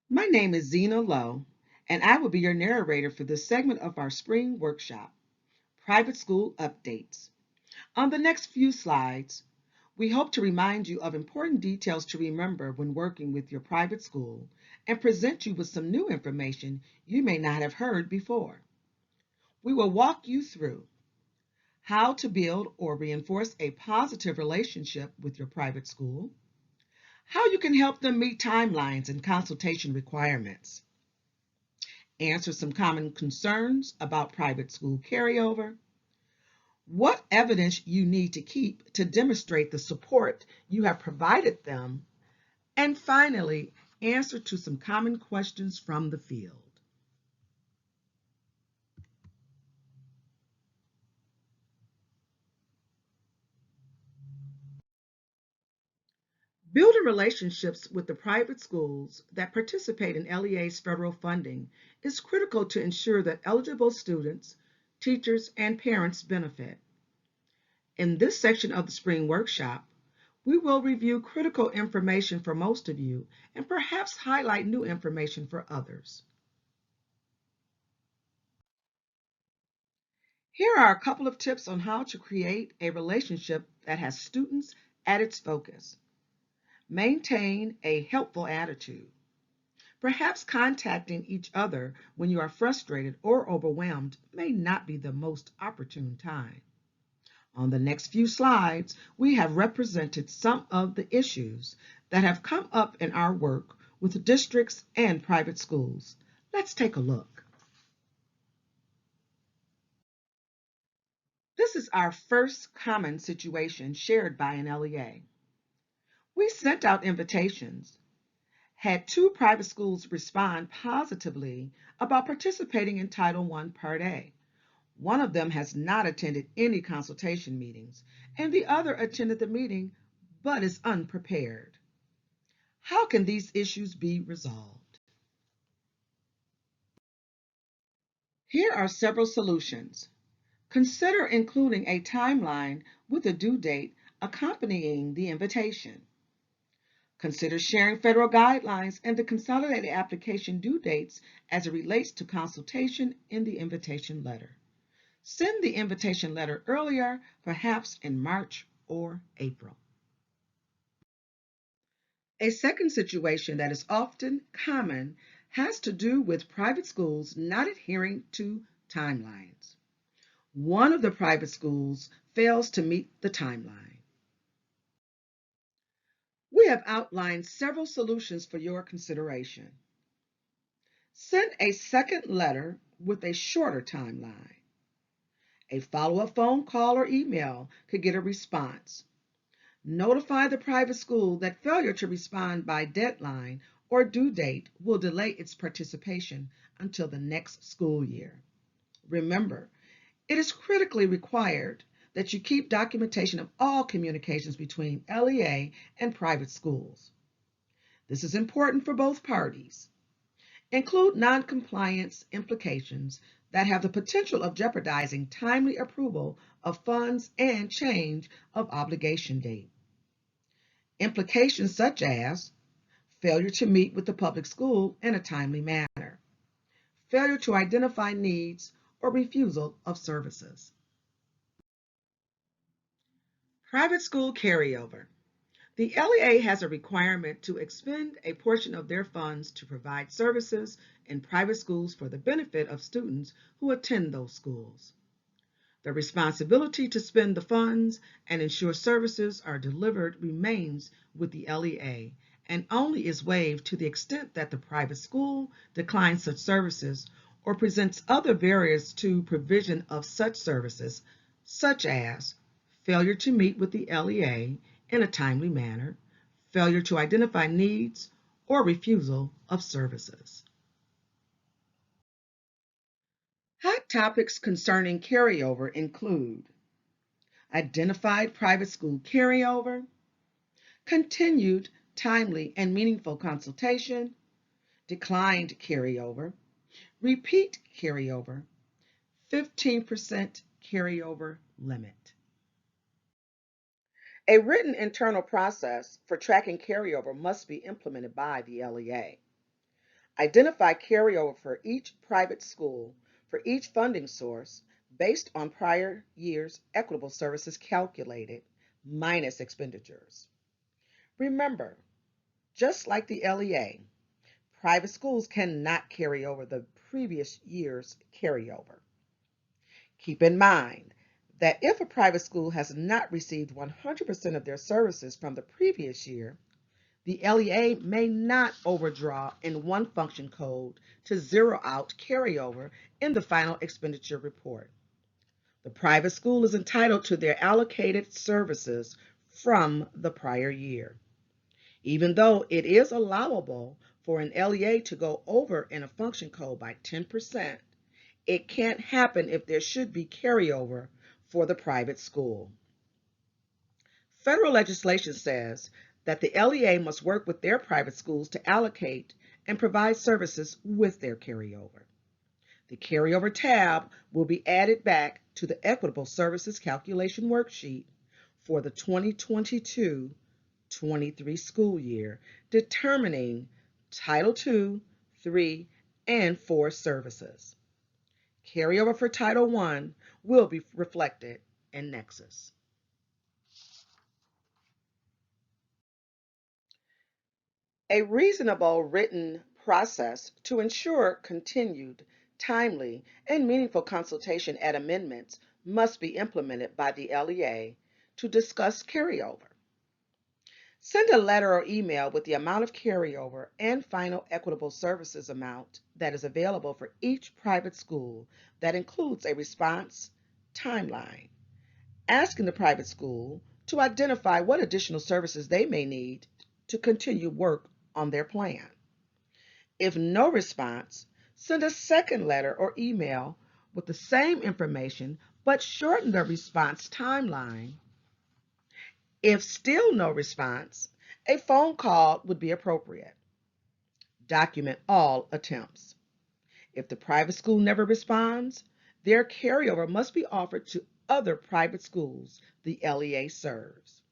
My name is Zena Lowe, and I will be your narrator for this segment of our spring workshop, Private School Updates. On the next few slides, we hope to remind you of important details to remember when working with your private school and present you with some new information you may not have heard before. We will walk you through how to build or reinforce a positive relationship with your private school, how you can help them meet timelines and consultation requirements, answer some common concerns about private school carryover, what evidence you need to keep to demonstrate the support you have provided them, and finally, answer to some common questions from the field. Building relationships with the private schools that participate in LEA's federal funding is critical to ensure that eligible students, teachers, and parents benefit. In this section of the spring workshop, we will review critical information for most of you and perhaps highlight new information for others. Here are a couple of tips on how to create a relationship that has students at its focus. Maintain a helpful attitude. Perhaps contacting each other when you are frustrated or overwhelmed may not be the most opportune time. On the next few slides, we have represented some of the issues that have come up in our work with districts and private schools. Let's take a look. This is our first common situation shared by an LEA. We sent out invitations, had two private schools respond positively about participating in Title I Part A. One of them has not attended any consultation meetings, and the other attended the meeting but is unprepared. How can these issues be resolved? Here are several solutions. Consider including a timeline with a due date accompanying the invitation. Consider sharing federal guidelines and the consolidated application due dates as it relates to consultation in the invitation letter. Send the invitation letter earlier, perhaps in March or April. A second situation that is often common has to do with private schools not adhering to timelines. One of the private schools fails to meet the timeline. We have outlined several solutions for your consideration. Send a second letter with a shorter timeline. A follow-up phone call or email could get a response. Notify the private school that failure to respond by deadline or due date will delay its participation until the next school year. Remember, it is critically required that you keep documentation of all communications between LEA and private schools. This is important for both parties. Include noncompliance implications that have the potential of jeopardizing timely approval of funds and change of obligation date. Implications such as failure to meet with the public school in a timely manner, failure to identify needs, or refusal of services. Private school carryover. The LEA has a requirement to expend a portion of their funds to provide services in private schools for the benefit of students who attend those schools. The responsibility to spend the funds and ensure services are delivered remains with the LEA and only is waived to the extent that the private school declines such services or presents other barriers to provision of such services, such as failure to meet with the LEA in a timely manner, failure to identify needs, or refusal of services. Hot topics concerning carryover include identified private school carryover, continued, timely, and meaningful consultation, declined carryover, repeat carryover, 15% carryover limit. A written internal process for tracking carryover must be implemented by the LEA. Identify carryover for each private school for each funding source based on prior year's equitable services calculated minus expenditures. Remember, just like the LEA, private schools cannot carry over the previous year's carryover. Keep in mind that if a private school has not received 100% of their services from the previous year, the LEA may not overdraw in one function code to zero out carryover in the final expenditure report. The private school is entitled to their allocated services from the prior year. Even though it is allowable for an LEA to go over in a function code by 10%, it can't happen if there should be carryover for the private school. Federal legislation says that the LEA must work with their private schools to allocate and provide services with their carryover. The carryover tab will be added back to the Equitable Services Calculation Worksheet for the 2022-23 school year, determining Title II, III, and IV services. Carryover for Title I will be reflected in Nexus. A reasonable written process to ensure continued, timely, and meaningful consultation at amendments must be implemented by the LEA to discuss carryover. Send a letter or email with the amount of carryover and final equitable services amount that is available for each private school that includes a response timeline, asking the private school to identify what additional services they may need to continue work on their plan. If no response, send a second letter or email with the same information but shorten the response timeline. If still no response, a phone call would be appropriate. Document all attempts. If the private school never responds, their carryover must be offered to other private schools the LEA serves.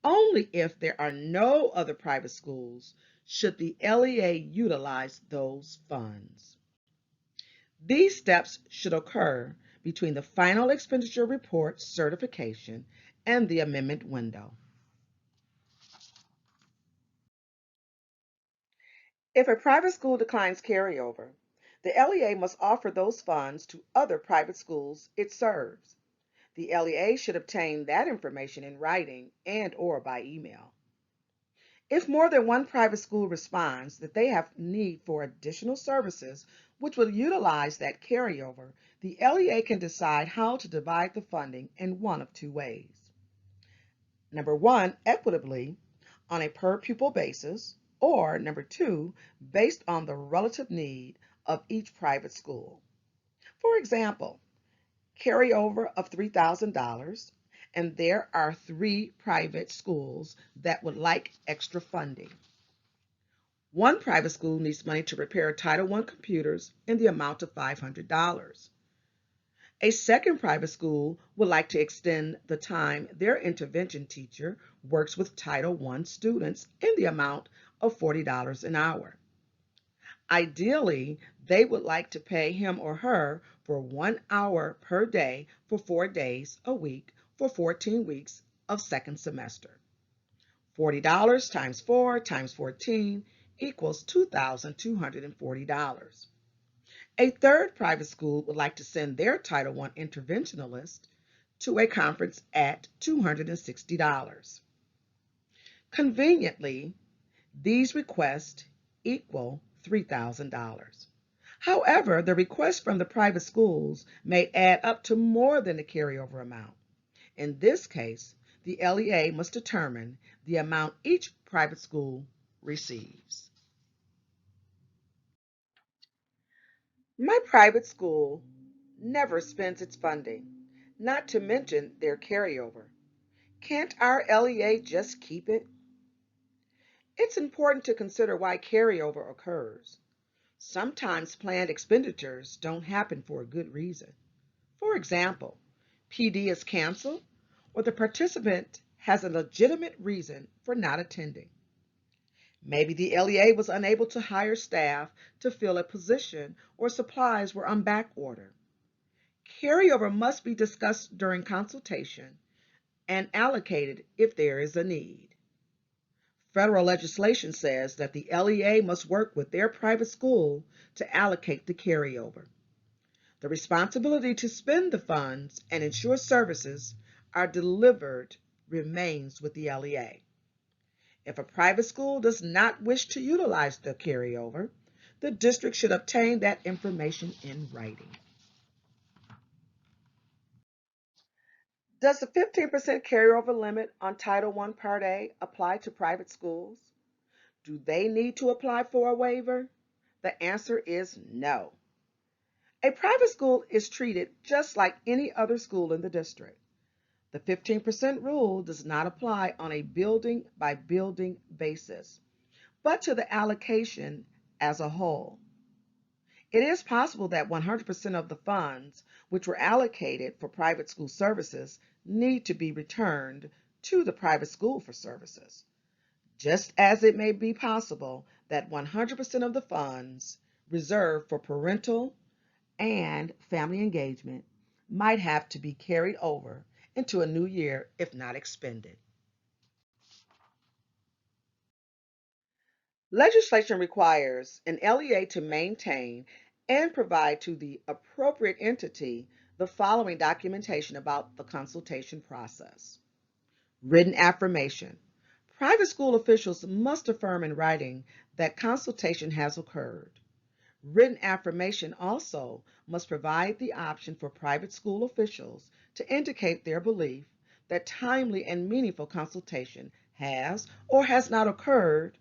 Only if there are no other private schools should the LEA utilize those funds. These steps should occur between the final expenditure report certification and the amendment window. If a private school declines carryover, the LEA must offer those funds to other private schools it serves. The LEA should obtain that information in writing and/or by email. If more than one private school responds that they have need for additional services which will utilize that carryover, the LEA can decide how to divide the funding in one of two ways. Number one, equitably on a per pupil basis, or number two, based on the relative need of each private school. For example, carryover of $3,000, and there are 3 private schools that would like extra funding. One private school needs money to repair Title I computers in the amount of $500. A second private school would like to extend the time their intervention teacher works with Title I students in the amount of $40 an hour. Ideally, they would like to pay him or her for 1 hour per day for 4 days a week for 14 weeks of second semester. $40 times 4 times 14 equals $2,240. A third private school would like to send their Title I interventionalist to a conference at $260. Conveniently, these requests equal $3,000. However, the requests from the private schools may add up to more than the carryover amount. In this case, the LEA must determine the amount each private school receives. My private school never spends its funding, not to mention their carryover. Can't our LEA just keep it? It's important to consider why carryover occurs. Sometimes planned expenditures don't happen for a good reason. For example, PD is canceled or the participant has a legitimate reason for not attending. Maybe the LEA was unable to hire staff to fill a position or supplies were on back order. Carryover must be discussed during consultation and allocated if there is a need. Federal legislation says that the LEA must work with their private school to allocate the carryover. The responsibility to spend the funds and ensure services are delivered remains with the LEA. If a private school does not wish to utilize the carryover, the district should obtain that information in writing. Does the 15% carryover limit on Title I Part A apply to private schools? Do they need to apply for a waiver? The answer is no. A private school is treated just like any other school in the district. The 15% rule does not apply on a building by building basis, but to the allocation as a whole. It is possible that 100% of the funds which were allocated for private school services need to be returned to the private school for services, just as it may be possible that 100% of the funds reserved for parental and family engagement might have to be carried over into a new year if not expended. Legislation requires an LEA to maintain and provide to the appropriate entity the following documentation about the consultation process. Written affirmation. Private school officials must affirm in writing that consultation has occurred. Written affirmation also must provide the option for private school officials to indicate their belief that timely and meaningful consultation has or has not occurred,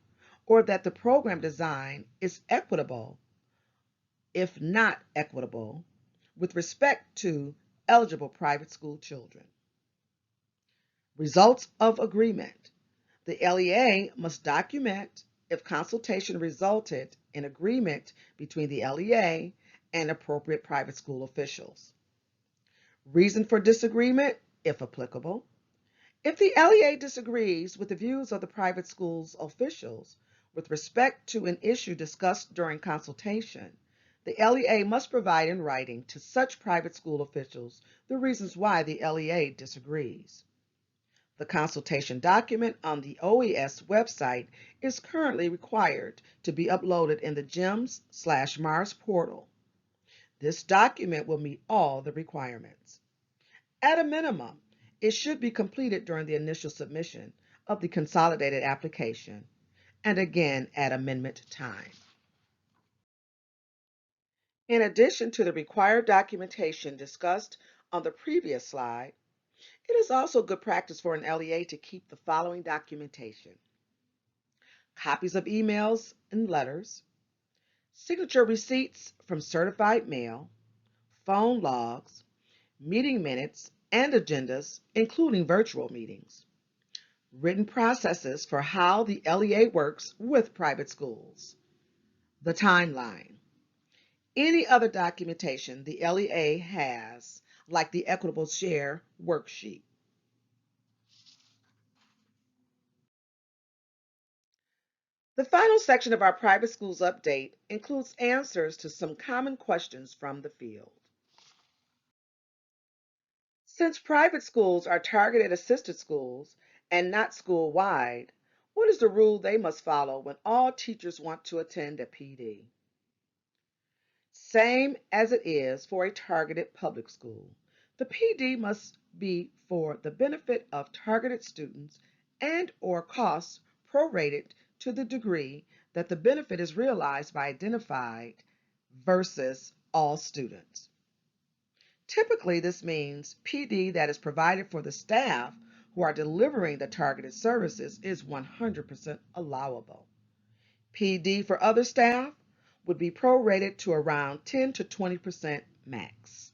or that the program design is equitable, if not equitable, with respect to eligible private school children. Results of agreement. The LEA must document if consultation resulted in agreement between the LEA and appropriate private school officials. Reason for disagreement, if applicable. If the LEA disagrees with the views of the private school's officials with respect to an issue discussed during consultation, the LEA must provide in writing to such private school officials the reasons why the LEA disagrees. The consultation document on the OES website is currently required to be uploaded in the GEMS/MARS portal. This document will meet all the requirements. At a minimum, it should be completed during the initial submission of the consolidated application, and again at amendment time. In addition to the required documentation discussed on the previous slide, it is also good practice for an LEA to keep the following documentation: copies of emails and letters, signature receipts from certified mail, phone logs, meeting minutes and agendas, including virtual meetings, written processes for how the LEA works with private schools, the timeline, any other documentation the LEA has, like the Equitable Share worksheet. The final section of our private schools update includes answers to some common questions from the field. Since private schools are targeted assisted schools and not school-wide, what is the rule they must follow when all teachers want to attend a PD? Same as it is for a targeted public school. The PD must be for the benefit of targeted students and/or costs prorated to the degree that the benefit is realized by identified versus all students. Typically, this means PD that is provided for the staff who are delivering the targeted services is 100% allowable. PD for other staff would be prorated to around 10 to 20% max.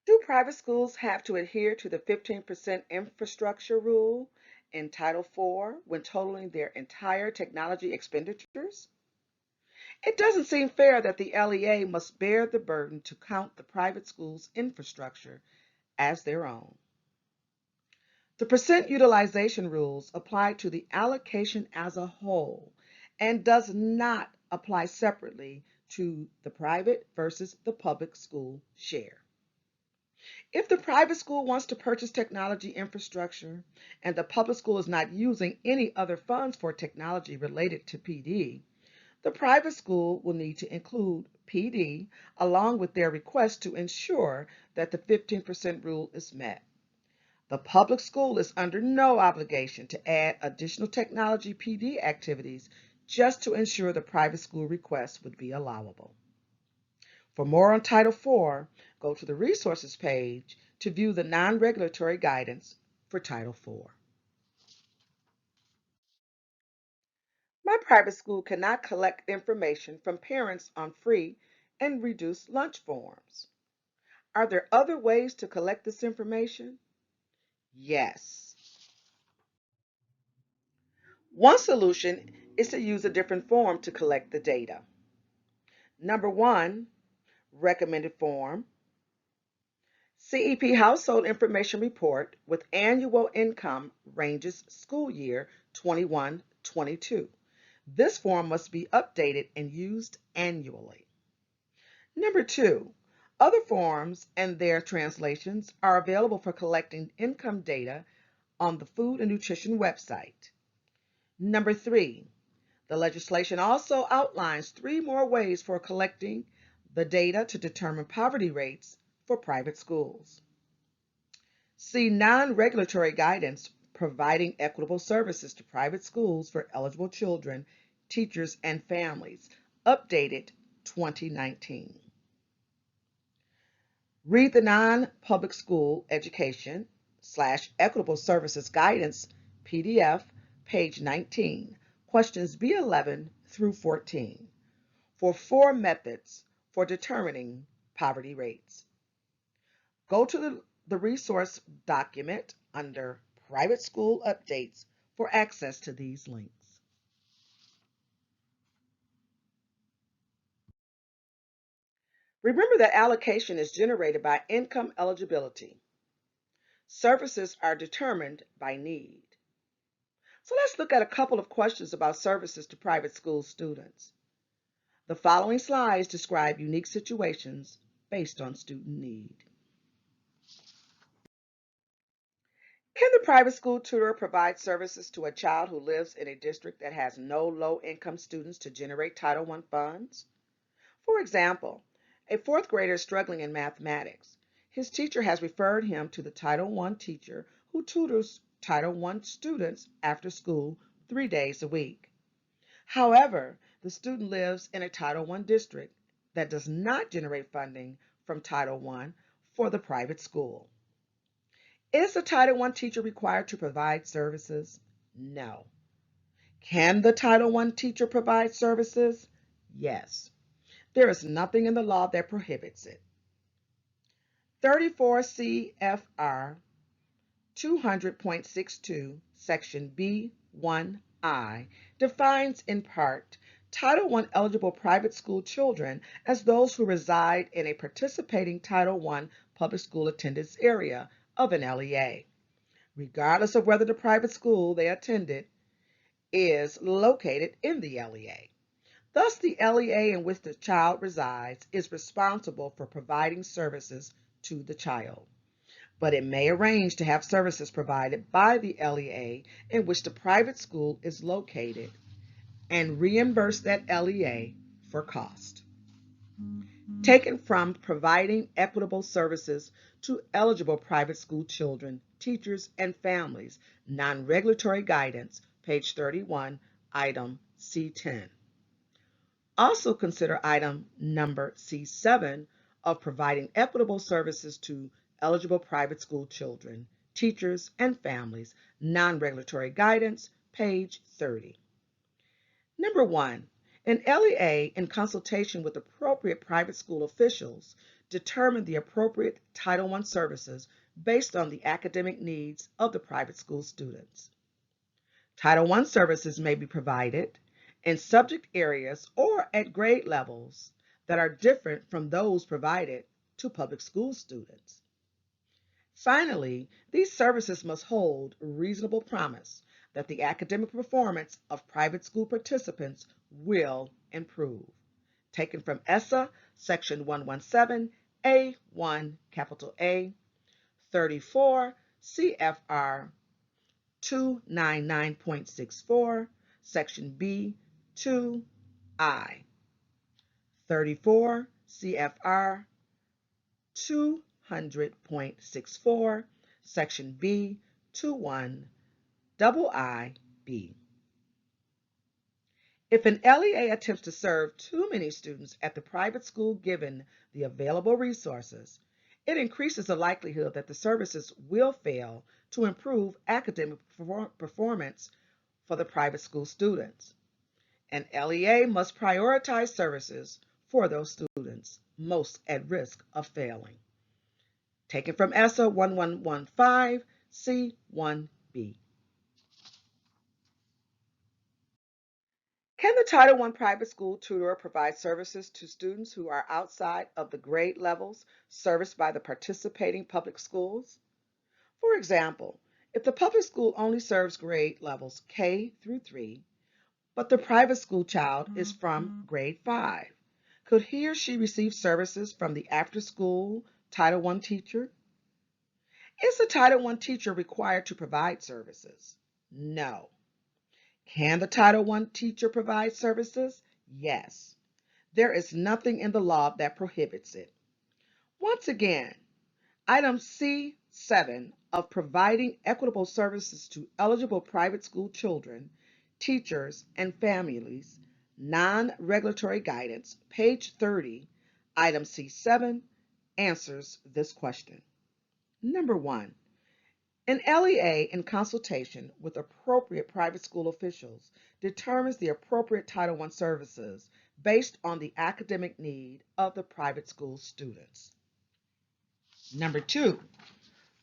Do private schools have to adhere to the 15% infrastructure rule in Title IV when totaling their entire technology expenditures? It doesn't seem fair that the LEA must bear the burden to count the private school's infrastructure as their own. The percent utilization rules apply to the allocation as a whole and does not apply separately to the private versus the public school share. If the private school wants to purchase technology infrastructure and the public school is not using any other funds for technology related to PD, the private school will need to include PD along with their request to ensure that the 15% rule is met. The public school is under no obligation to add additional technology PD activities just to ensure the private school request would be allowable. For more on Title IV, go to the resources page to view the non-regulatory guidance for Title IV. My private school cannot collect information from parents on free and reduced lunch forms. Are there other ways to collect this information? Yes. One solution is to use a different form to collect the data. Number one, recommended form. CEP Household Information Report with annual income ranges school year 21-22. This form must be updated and used annually. Number two, other forms and their translations are available for collecting income data on the Food and Nutrition website. Number three, the legislation also outlines 3 more ways for collecting the data to determine poverty rates for private schools. See non-regulatory guidance providing equitable services to private schools for eligible children, teachers, and families, updated 2019. Read the non-public school education / equitable services guidance PDF, page 19, questions B11 through 14, for 4 methods for determining poverty rates. Go to the resource document under Private School Updates for access to these links. Remember that allocation is generated by income eligibility. Services are determined by need. So let's look at a couple of questions about services to private school students. The following slides describe unique situations based on student need. Can the private school tutor provide services to a child who lives in a district that has no low-income students to generate Title I funds? For example, a 4th grader is struggling in mathematics. His teacher has referred him to the Title I teacher who tutors Title I students after school 3 days a week. However, the student lives in a Title I district that does not generate funding from Title I for the private school. Is a Title I teacher required to provide services? No. Can the Title I teacher provide services? Yes. There is nothing in the law that prohibits it. 34 CFR 200.62, Section B1I, defines in part Title I eligible private school children as those who reside in a participating Title I public school attendance area of an LEA, regardless of whether the private school they attended is located in the LEA. Thus, the LEA in which the child resides is responsible for providing services to the child, but it may arrange to have services provided by the LEA in which the private school is located and reimburse that LEA for cost. Taken from Providing Equitable Services to Eligible Private School Children, Teachers, and Families, Non-Regulatory Guidance, page 31, item C10. Also consider item number C7 of Providing Equitable Services to Eligible Private School Children, Teachers, and Families, Non-Regulatory Guidance, page 30. Number 1, an LEA, in consultation with appropriate private school officials, determine the appropriate Title I services based on the academic needs of the private school students. Title I services may be provided in subject areas or at grade levels that are different from those provided to public school students. Finally, these services must hold reasonable promise that the academic performance of private school participants will improve. Taken from ESEA Section 117A1, capital A, 34 CFR 299.64, Section B, 2I, 34 CFR 200.64, Section B, 21, double IB. If an LEA attempts to serve too many students at the private school given the available resources, it increases the likelihood that the services will fail to improve academic performance for the private school students. An LEA must prioritize services for those students most at risk of failing. Taken from ESEA 1115 C1B. Can the Title I private school tutor provide services to students who are outside of the grade levels serviced by the participating public schools? For example, if the public school only serves grade levels K through 3, but the private school child is from grade 5, could he or she receive services from the after-school Title I teacher? Is the Title I teacher required to provide services? No. Can the Title I teacher provide services? Yes. There is nothing in the law that prohibits it. Once again, item C7 of providing equitable services to eligible private school children, teachers, and families, non-regulatory guidance, page 30, item C7 answers this question. Number 1. An LEA, in consultation with appropriate private school officials, determines the appropriate Title I services based on the academic need of the private school students. Number 2,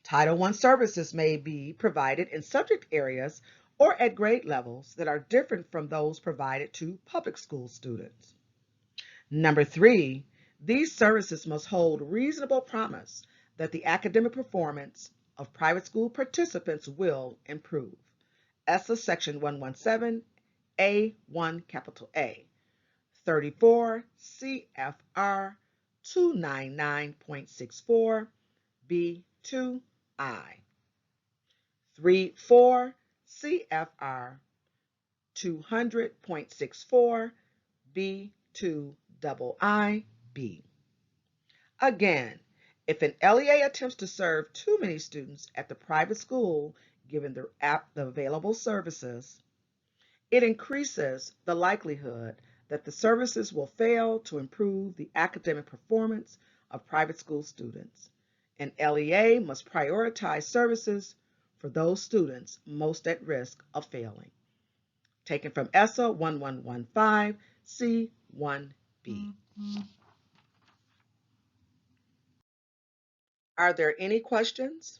Title I services may be provided in subject areas or at grade levels that are different from those provided to public school students. Number 3, these services must hold reasonable promise that the academic performance of private school participants will improve. ESEA Section 117A1, capital A, 34 CFR 299.64 B2I, 34 CFR 200.64 B2IB. Again, if an LEA attempts to serve too many students at the private school given the available services, it increases the likelihood that the services will fail to improve the academic performance of private school students. An LEA must prioritize services for those students most at risk of failing. Taken from ESEA 1115 C1B. Are there any questions?